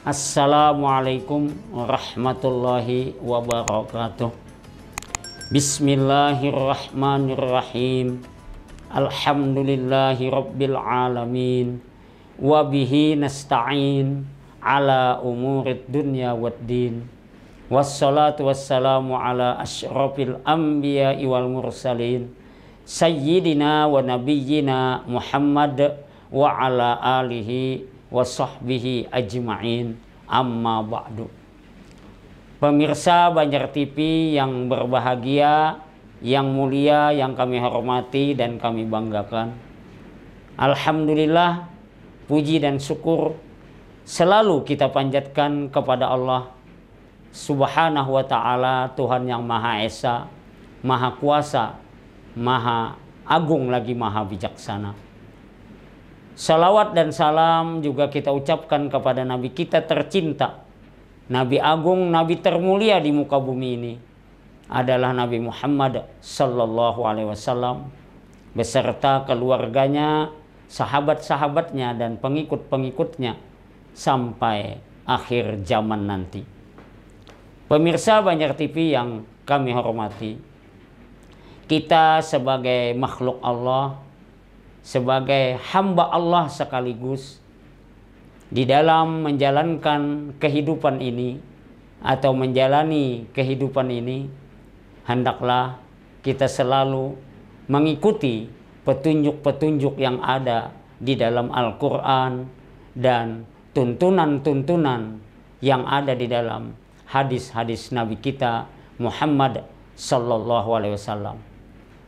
Assalamualaikum warahmatullahi wabarakatuh. Bismillahirrahmanirrahim. Alhamdulillahi rabbil alamin. Wabihi nasta'in ala umurid dunya waddin. Wassalatu wassalamu ala asyrafil anbiya'i wal mursalin. Sayyidina wa nabiyyina Muhammad wa ala alihi wa sahbihi ajma'in, amma ba'du. Pemirsa Banjar TV yang berbahagia, yang mulia, yang kami hormati dan kami banggakan, alhamdulillah, puji dan syukur selalu kita panjatkan kepada Allah Subhanahu wa ta'ala, Tuhan yang Maha Esa, Maha Kuasa, Maha Agung lagi Maha Bijaksana. Salawat dan salam juga kita ucapkan kepada Nabi kita tercinta, Nabi Agung, Nabi termulia di muka bumi ini adalah Nabi Muhammad Sallallahu Alaihi Wasallam beserta keluarganya, sahabat-sahabatnya dan pengikut-pengikutnya sampai akhir zaman nanti. Pemirsa Banjar TV yang kami hormati, kita sebagai makhluk Allah, sebagai hamba Allah sekaligus di dalam menjalankan kehidupan ini atau menjalani kehidupan ini, hendaklah kita selalu mengikuti petunjuk-petunjuk yang ada di dalam Al-Quran dan tuntunan-tuntunan yang ada di dalam hadis-hadis Nabi kita Muhammad Sallallahu Alaihi Wasallam.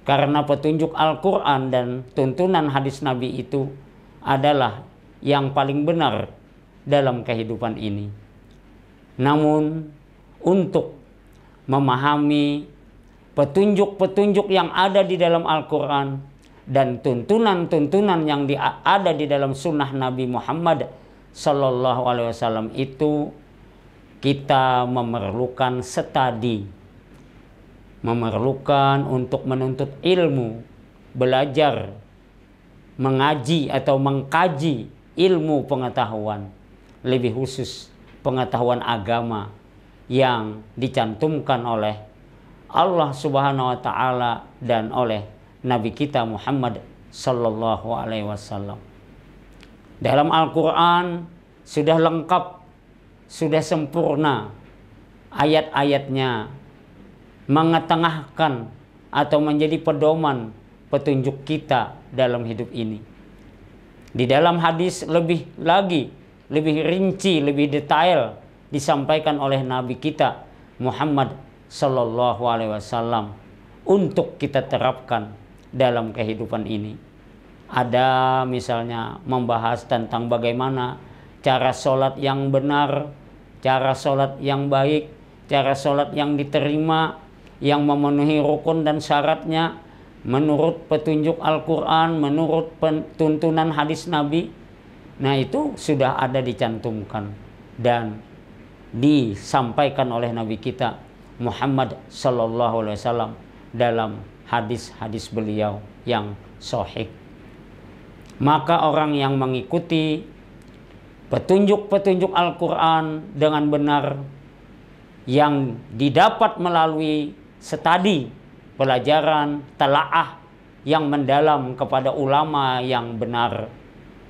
Karena petunjuk Al-Quran dan tuntunan hadis Nabi itu adalah yang paling benar dalam kehidupan ini. Namun untuk memahami petunjuk-petunjuk yang ada di dalam Al-Quran dan tuntunan-tuntunan yang ada di dalam sunnah Nabi Muhammad Sallallahu Alaihi Wasallam itu, kita memerlukan studi, memerlukan untuk menuntut ilmu, belajar, mengaji atau mengkaji ilmu pengetahuan, lebih khusus pengetahuan agama yang dicantumkan oleh Allah Subhanahu wa ta'ala dan oleh Nabi kita Muhammad Sallallahu Alaihi Wasallam. Dalam Al-Quran sudah lengkap, sudah sempurna ayat-ayatnya mengetengahkan atau menjadi pedoman petunjuk kita dalam hidup ini. Di dalam hadis lebih rinci, lebih detail disampaikan oleh Nabi kita Muhammad Sallallahu Alaihi Wasallam untuk kita terapkan dalam kehidupan ini. Ada misalnya membahas tentang bagaimana cara sholat yang benar, cara sholat yang baik, cara sholat yang diterima, yang memenuhi rukun dan syaratnya menurut petunjuk Al-Quran, menurut tuntunan hadis Nabi. Nah, itu sudah ada dicantumkan dan disampaikan oleh Nabi kita Muhammad Sallallahu Alaihi Wasallam dalam hadis-hadis beliau yang sahih. Maka orang yang mengikuti petunjuk-petunjuk Al-Quran dengan benar, yang didapat melalui studi, pelajaran, telaah yang mendalam kepada ulama yang benar,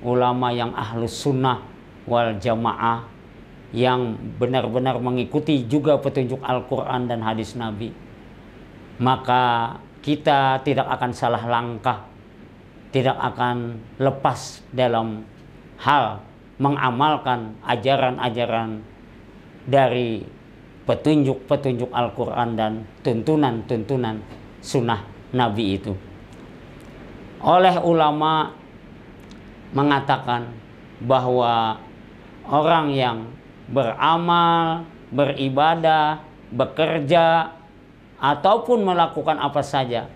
ulama yang ahlus sunnah wal jamaah, yang benar-benar mengikuti juga petunjuk Al-Quran dan hadis Nabi, maka kita tidak akan salah langkah, tidak akan lepas dalam hal mengamalkan ajaran-ajaran dari petunjuk-petunjuk Al-Quran dan tuntunan-tuntunan sunnah Nabi itu. Oleh ulama mengatakan bahwa orang yang beramal, beribadah, bekerja, ataupun melakukan apa saja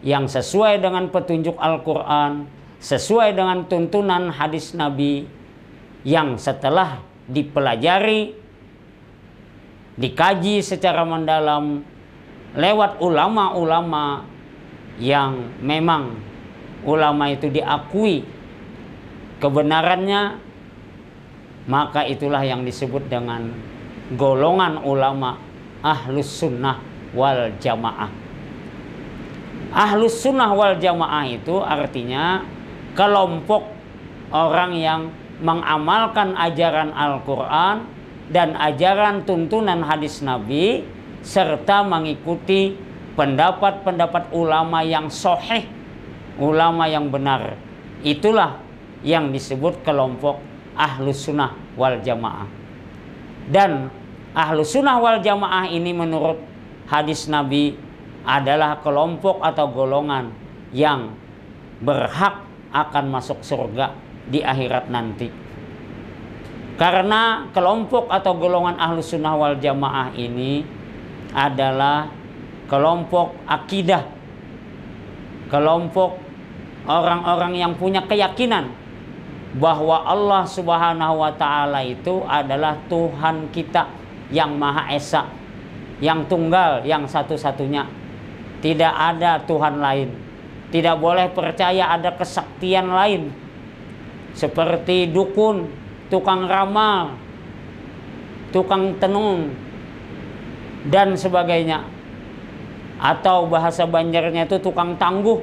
yang sesuai dengan petunjuk Al-Quran, sesuai dengan tuntunan hadis Nabi, yang setelah dipelajari, dikaji secara mendalam lewat ulama-ulama yang memang ulama itu diakui kebenarannya, maka itulah yang disebut dengan golongan ulama Ahlus Sunnah wal Jamaah. Ahlus Sunnah wal Jamaah itu artinya kelompok orang yang mengamalkan ajaran Al-Quran dan ajaran tuntunan hadis Nabi, serta mengikuti pendapat-pendapat ulama yang sahih, ulama yang benar. Itulah yang disebut kelompok Ahlus Sunnah wal Jamaah. Dan Ahlus Sunnah wal Jamaah ini menurut hadis Nabi adalah kelompok atau golongan yang berhak akan masuk surga di akhirat nanti. Karena kelompok atau golongan Ahlus Sunnah wal Jamaah ini adalah kelompok akidah, kelompok orang-orang yang punya keyakinan bahwa Allah Subhanahu wa Ta'ala itu adalah Tuhan kita yang Maha Esa, yang tunggal, yang satu-satunya. Tidak ada Tuhan lain. Tidak boleh percaya ada kesaktian lain seperti dukun, tukang ramal, tukang tenung, dan sebagainya. Atau bahasa Banjarnya itu tukang tangguh.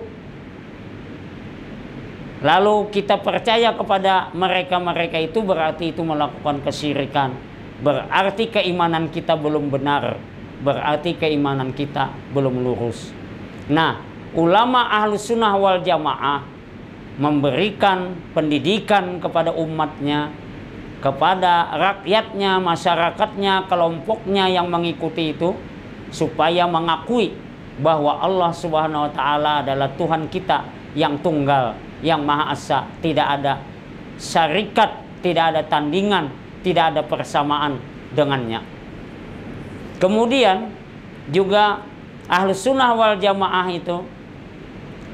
Lalu kita percaya kepada mereka-mereka itu, berarti itu melakukan kesyirikan. Berarti keimanan kita belum benar. Berarti keimanan kita belum lurus. Nah, ulama Ahlus Sunnah wal Jamaah memberikan pendidikan kepada umatnya, kepada rakyatnya, masyarakatnya, kelompoknya yang mengikuti itu, supaya mengakui bahwa Allah Subhanahu wa Ta'ala adalah Tuhan kita yang tunggal, yang Maha Esa, tidak ada syarikat, tidak ada tandingan, tidak ada persamaan dengannya. Kemudian juga Ahlus Sunnah wal Jamaah itu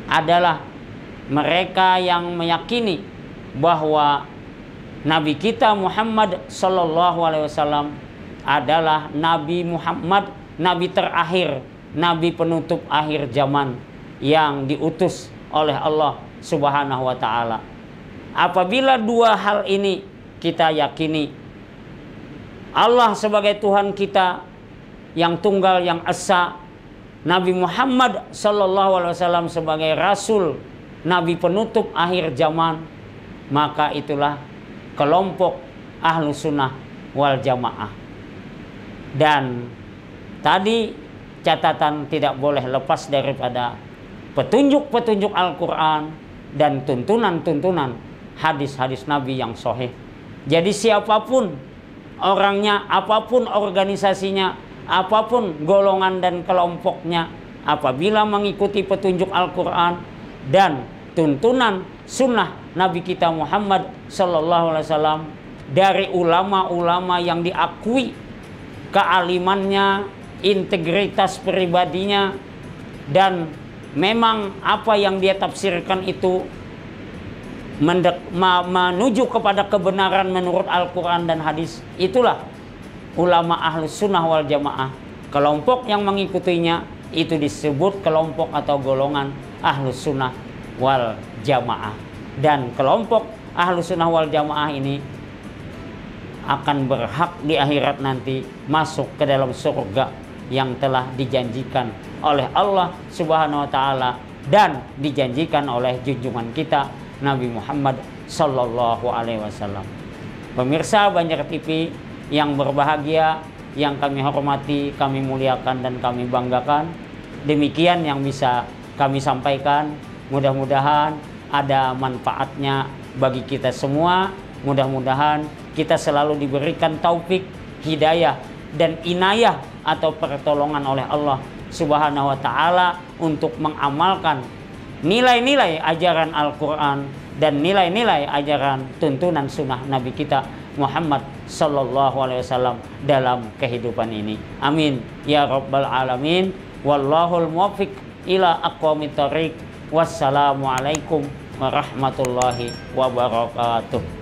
adalah mereka yang meyakini bahwa Nabi kita Muhammad Sallallahu Alaihi Wasallam adalah Nabi Muhammad, Nabi terakhir, Nabi penutup akhir zaman yang diutus oleh Allah Subhanahu wa Ta'ala. Apabila dua hal ini kita yakini, Allah sebagai Tuhan kita yang tunggal, yang esa, Nabi Muhammad Sallallahu Alaihi Wasallam sebagai Rasul, Nabi penutup akhir zaman, maka itulah kelompok Ahlus Sunnah wal Jamaah. Dan tadi catatan tidak boleh lepas daripada petunjuk-petunjuk Al-Quran dan tuntunan-tuntunan hadis-hadis Nabi yang sahih. Jadi siapapun orangnya, apapun organisasinya, apapun golongan dan kelompoknya, apabila mengikuti petunjuk Al-Quran dan tuntunan sunnah Nabi kita Muhammad Sallallahu Alaihi Wasallam dari ulama-ulama yang diakui kealimannya, integritas pribadinya, dan memang apa yang dia tafsirkan itu menuju kepada kebenaran menurut Al-Quran dan hadis, itulah ulama Ahlus Sunnah wal Jamaah. Kelompok yang mengikutinya itu disebut kelompok atau golongan Ahlus Sunnah wal Jamaah. Dan kelompok Ahlus Sunnah wal Jamaah ini akan berhak di akhirat nanti masuk ke dalam surga yang telah dijanjikan oleh Allah Subhanahu wa Ta'ala dan dijanjikan oleh junjungan kita Nabi Muhammad Sallallahu Alaihi Wasallam. Pemirsa Banjar TV yang berbahagia, yang kami hormati, kami muliakan, dan kami banggakan, demikian yang bisa kami sampaikan. Mudah-mudahan ada manfaatnya bagi kita semua. Mudah-mudahan kita selalu diberikan taufik, hidayah, dan inayah atau pertolongan oleh Allah Subhanahu wa Ta'ala untuk mengamalkan nilai-nilai ajaran Al-Quran dan nilai-nilai ajaran tuntunan sunnah Nabi kita Muhammad Sallallahu Alaihi Wasallam dalam kehidupan ini. Amin ya Rabbal Alamin. Wallahul muwaffiq ila aqwamit thoriq. Wassalamualaikum warahmatullahi wabarakatuh.